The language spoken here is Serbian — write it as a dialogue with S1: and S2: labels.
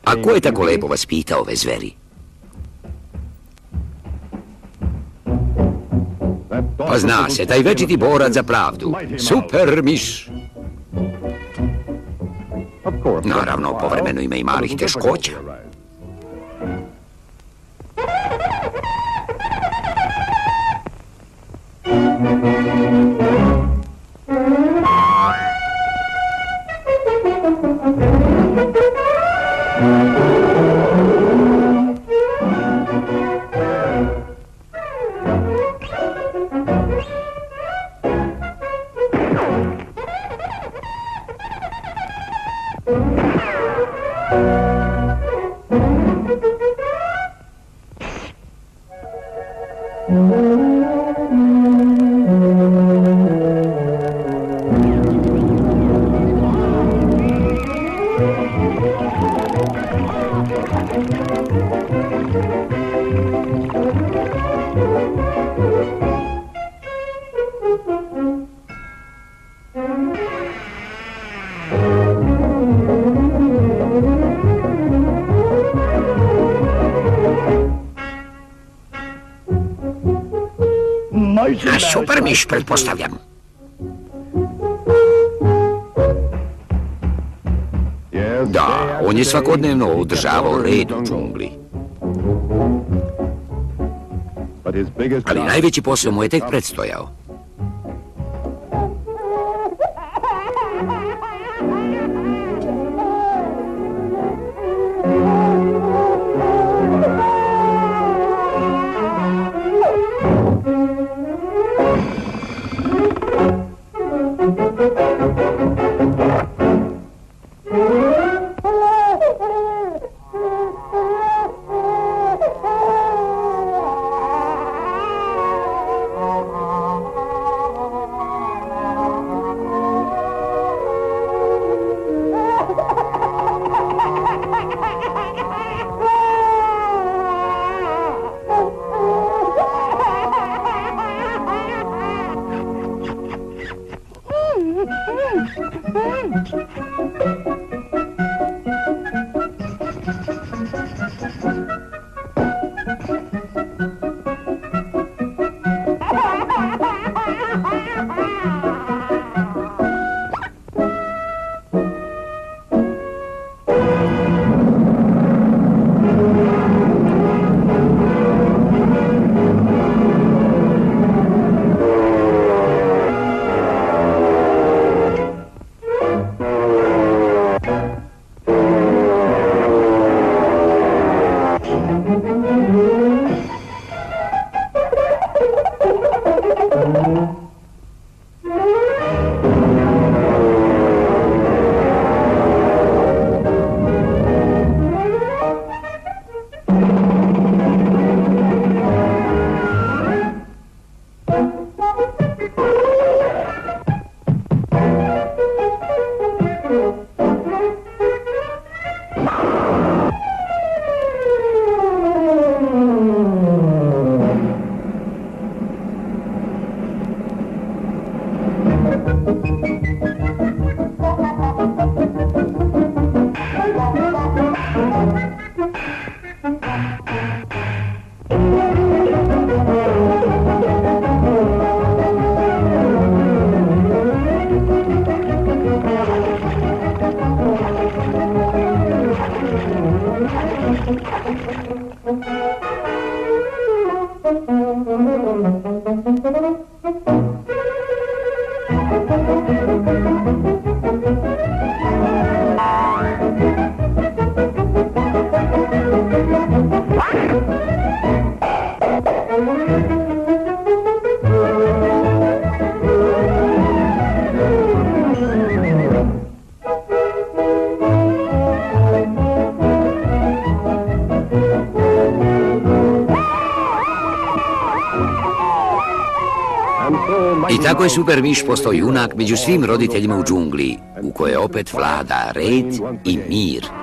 S1: A ko je tako lepo vaspitao ove zveri? Pa zna se, taj večiti borac za pravdu. Super miš. Naravno, povremeno ima i malih teškoća. Naš super miš, pretpostavljam. Da, on je svakodnevno održavao red u džungli. Ali najveći posao mu je tek predstojao. I tako je super miš postao junak među svim roditeljima u džungli, u kojoj opet vlada red i mir.